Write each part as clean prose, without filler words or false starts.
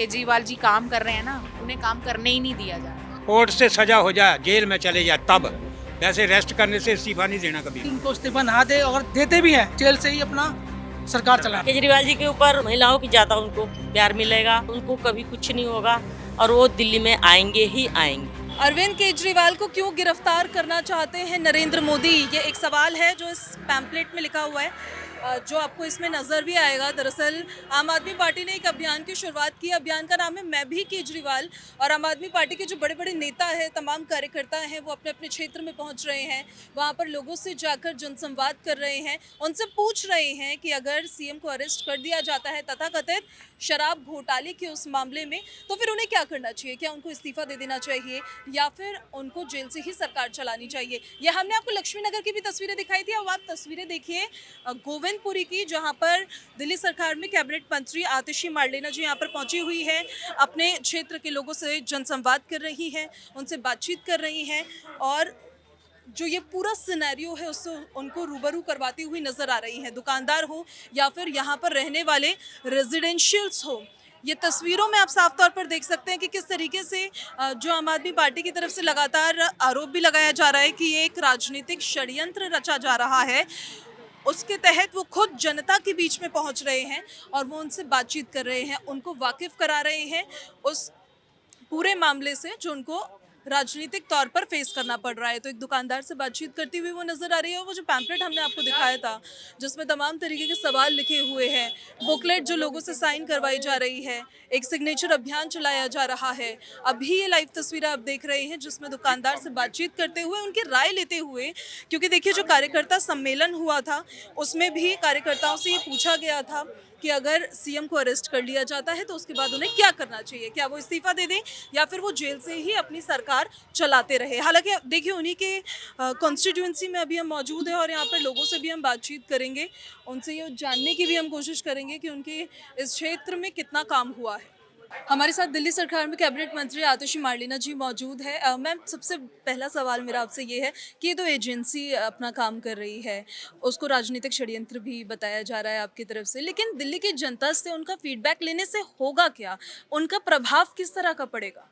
केजरीवाल जी काम कर रहे हैं ना, उन्हें काम करने ही नहीं दिया जा रहा। कोर्ट से सजा हो जाए, जेल में चले जाए तब, वैसे रेस्ट करने से इस्तीफा नहीं देना कभी। इनको इस्तीफा ना दे और देते भी हैं, जेल से ही अपना सरकार चला। केजरीवाल जी के ऊपर महिलाओं की ज्यादा उनको प्यार मिलेगा, उनको कभी कुछ नहीं होगा और वो दिल्ली में आएंगे ही आएंगे। अरविंद केजरीवाल को क्यों गिरफ्तार करना चाहते हैं नरेंद्र मोदी, ये एक सवाल है जो इस पैम्पलेट में लिखा हुआ है, जो आपको इसमें नज़र भी आएगा। दरअसल आम आदमी पार्टी ने एक अभियान की शुरुआत की। अभियान का नाम है मैं भी केजरीवाल, और आम आदमी पार्टी के जो बड़े बड़े नेता हैं, तमाम कार्यकर्ता हैं, वो अपने अपने क्षेत्र में पहुंच रहे हैं। वहां पर लोगों से जाकर जनसंवाद कर रहे हैं, उनसे पूछ रहे हैं कि अगर सीएम को अरेस्ट कर दिया जाता है तथाकथित शराब घोटाले के उस मामले में, तो फिर उन्हें क्या करना चाहिए? क्या उनको इस्तीफा दे देना चाहिए या फिर उनको जेल से ही सरकार चलानी चाहिए? ये हमने आपको लक्ष्मी नगर की भी तस्वीरें दिखाई थी। अब आप तस्वीरें देखिए गोविंदपुरी की, जहां पर दिल्ली सरकार में कैबिनेट मंत्री आतिशी मार्लेना जी यहाँ पर पहुंची हुई है, अपने क्षेत्र के लोगों से जनसंवाद कर रही हैं, उनसे बातचीत कर रही हैं, और जो ये पूरा सिनेरियो है उससे उनको रूबरू करवाती हुई नजर आ रही हैं। दुकानदार हो या फिर यहाँ पर रहने वाले रेजिडेंशियल्स हो, ये तस्वीरों में आप साफ तौर पर देख सकते हैं कि किस तरीके से जो आम आदमी पार्टी की तरफ से लगातार आरोप भी लगाया जा रहा है कि ये एक राजनीतिक षड्यंत्र रचा जा रहा है। उसके तहत वो खुद जनता के बीच में पहुंच रहे हैं और वो उनसे बातचीत कर रहे हैं, उनको वाकिफ करा रहे हैं उस पूरे मामले से जो उनको राजनीतिक तौर पर फेस करना पड़ रहा है। तो एक दुकानदार से बातचीत करती हुई वो नज़र आ रही है, और वो जो पैम्पलेट हमने आपको दिखाया था जिसमें तमाम तरीके के सवाल लिखे हुए हैं, बुकलेट जो लोगों से साइन करवाई जा रही है, एक सिग्नेचर अभियान चलाया जा रहा है। अभी ये लाइव तस्वीरें आप देख रहे हैं जिसमें दुकानदार से बातचीत करते हुए, उनकी राय लेते हुए, क्योंकि देखिए जो कार्यकर्ता सम्मेलन हुआ था उसमें भी कार्यकर्ताओं से ये पूछा गया था कि अगर सीएम को अरेस्ट कर लिया जाता है तो उसके बाद उन्हें क्या करना चाहिए, क्या वो इस्तीफा दे दें या फिर वो जेल से ही अपनी सरकार चलाते रहे। हालांकि देखिए उन्हीं के कॉन्स्टिट्यूंसी में अभी हम मौजूद हैं और यहाँ पर लोगों से भी हम बातचीत करेंगे, उनसे ये जानने की भी हम कोशिश करेंगे कि उनके इस क्षेत्र में कितना काम हुआ है। हमारे साथ दिल्ली सरकार में कैबिनेट मंत्री आतिशी मार्लेना जी मौजूद है। मैम, सबसे पहला सवाल मेरा आपसे ये है कि ये तो एजेंसी अपना काम कर रही है, उसको राजनीतिक षड्यंत्र भी बताया जा रहा है आपकी तरफ से, लेकिन दिल्ली की जनता से उनका फीडबैक लेने से होगा क्या? उनका प्रभाव किस तरह का पड़ेगा?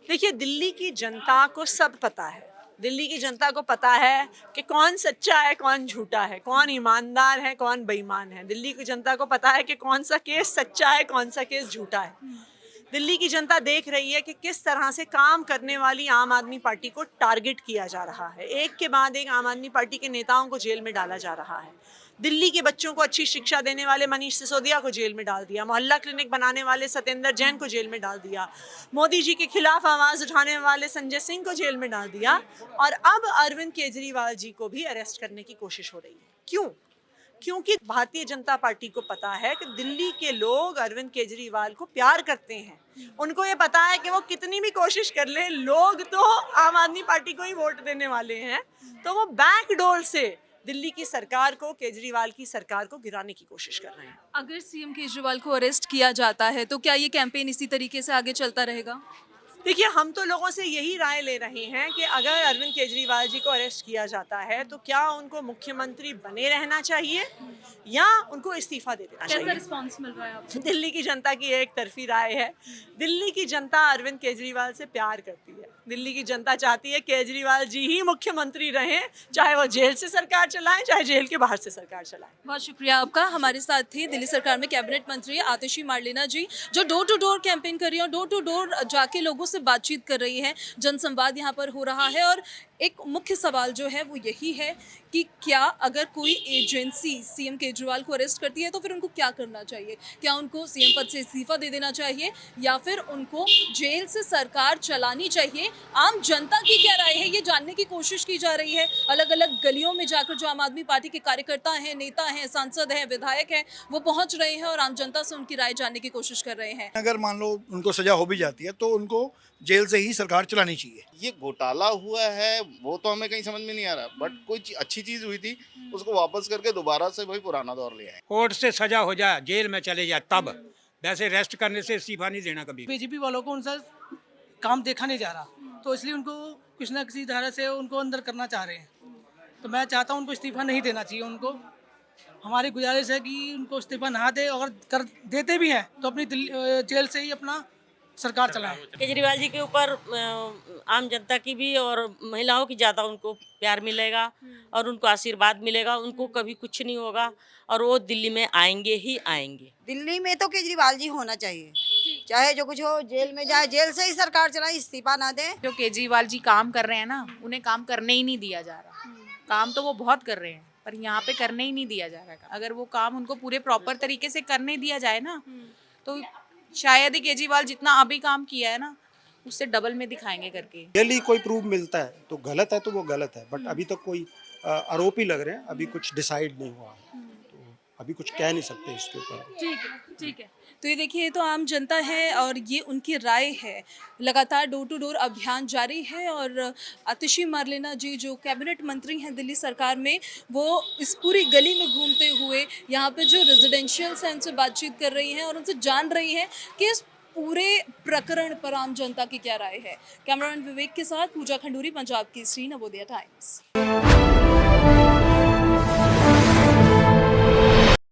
देखिए, दिल्ली की जनता को सब पता है। दिल्ली की जनता को पता है कि कौन सच्चा है, कौन झूठा है, कौन ईमानदार है, कौन बेईमान है। दिल्ली की जनता को पता है कि कौन सा केस सच्चा है, कौन सा केस झूठा है। दिल्ली की जनता देख रही है कि किस तरह से काम करने वाली आम आदमी पार्टी को टारगेट किया जा रहा है। एक के बाद एक आम आदमी पार्टी के नेताओं को जेल में डाला जा रहा है। दिल्ली के बच्चों को अच्छी शिक्षा देने वाले मनीष सिसोदिया को जेल में डाल दिया, मोहल्ला क्लिनिक बनाने वाले सत्येंद्र जैन को जेल में डाल दिया, मोदी जी के खिलाफ आवाज़ उठाने वाले संजय सिंह को जेल में डाल दिया, और अब अरविंद केजरीवाल जी को भी अरेस्ट करने की कोशिश हो रही है। क्यों? क्योंकि भारतीय जनता पार्टी को पता है कि दिल्ली के लोग अरविंद केजरीवाल को प्यार करते हैं। उनको ये पता है कि वो कितनी भी कोशिश कर ले, लोग तो आम आदमी पार्टी को ही वोट देने वाले हैं, तो वो बैकडोर से दिल्ली की सरकार को, केजरीवाल की सरकार को गिराने की कोशिश कर रहे हैं। अगर सीएम केजरीवाल को अरेस्ट किया जाता है तो क्या ये कैंपेन इसी तरीके से आगे चलता रहेगा? देखिए, हम तो लोगों से यही राय ले रहे हैं कि अगर अरविंद केजरीवाल जी को अरेस्ट किया जाता है तो क्या उनको मुख्यमंत्री बने रहना चाहिए या उनको इस्तीफा दे देना चाहिए। कैसा रिस्पांस मिल रहा है आपको? दिल्ली की जनता की एक तरफी राय है। दिल्ली की जनता अरविंद केजरीवाल से प्यार करती है। दिल्ली की जनता चाहती है केजरीवाल जी ही मुख्यमंत्री रहें, चाहे वो जेल से सरकार चलाएं, चाहे जेल के बाहर से सरकार चलाएं। बहुत शुक्रिया आपका। हमारे साथ थी दिल्ली सरकार में कैबिनेट मंत्री आतिशी मार्लेना जी, जो डोर टू डोर कैंपेन कर रही है और डोर टू डोर जाके लोगों से बातचीत कर रही है। जनसंवाद यहाँ पर हो रहा है और एक मुख्य सवाल जो है वो यही है कि क्या अगर कोई एजेंसी सीएम केजरीवाल को अरेस्ट करती है तो फिर उनको क्या करना चाहिए? क्या उनको सीएम पद से इस्तीफा दे देना चाहिए या फिर उनको जेल से सरकार चलानी चाहिए? आम जनता की क्या राय है, ये जानने की कोशिश की जा रही है। अलग अलग गलियों में जाकर जो आम आदमी पार्टी के कार्यकर्ता हैं, नेता हैं, सांसद हैं, विधायक हैं, वो पहुंच रहे हैं और आम जनता से उनकी राय जानने की कोशिश कर रहे हैं। अगर मान लो उनको सजा हो भी जाती है तो उनको जेल से ही सरकार चलानी चाहिए। ये घोटाला हुआ है वो तो हमें कहीं समझ में नहीं आ रहा, बट कोई अच्छी चीज हुई थी उसको वापस करके दोबारा से वही पुराना दौर ले आए। कोर्ट से सजा हो जाए, जेल में चले जाए तब, वैसे रेस्ट करने से इस्तीफा नहीं देना कभी। बीजेपी वालों को उनसे काम देखा नहीं जा रहा, तो इसलिए उनको किसी न किसी तरह से उनको अंदर करना चाह रहे हैं। तो मैं चाहता हूँ उनको इस्तीफा नहीं देना चाहिए, उनको हमारी गुजारिश है कि उनको इस्तीफा ना दे, अगर कर देते भी हैं तो अपनी जेल से ही अपना सरकार चलाएं। केजरीवाल जी के ऊपर आम जनता की भी और महिलाओं की ज़्यादा उनको प्यार मिलेगा और उनको आशीर्वाद मिलेगा, उनको कभी कुछ नहीं होगा और वो दिल्ली में आएंगे ही आएंगे। दिल्ली में तो केजरीवाल जी होना चाहिए, चाहे जो कुछ हो, जेल में जाए, जेल से ही सरकार चलाए, इस्तीफा ना दे। जो केजरीवाल जी काम कर रहे हैं ना, उन्हें काम करने ही नहीं दिया जा रहा। काम तो वो बहुत कर रहे हैं पर यहाँ पे करने ही नहीं दिया जा रहा। अगर वो काम उनको पूरे प्रॉपर तरीके से करने दिया जाए ना तो शायद ही केजरीवाल जितना अभी काम किया है ना उससे डबल में दिखाएंगे करके। रियली कोई प्रूफ मिलता है तो गलत है, तो वो गलत है, बट अभी तक कोई आरोप ही लग रहे हैं, अभी कुछ डिसाइड नहीं हुआ है, तो अभी कुछ कह नहीं सकते इसके ऊपर। ठीक है। तो ये देखिए, ये तो आम जनता है और ये उनकी राय है। लगातार डोर टू डोर अभियान जारी है और आतिशी मार्लेना जी जो कैबिनेट मंत्री हैं दिल्ली सरकार में, वो इस पूरी गली में घूमते हुए यहाँ पे जो रेजिडेंशियल्स हैं उनसे बातचीत कर रही हैं और उनसे जान रही हैं कि इस पूरे प्रकरण पर आम जनता की क्या राय है। कैमरामैन विवेक के साथ पूजा खंडूरी, पंजाब केसरी, नवोदय टाइम्स।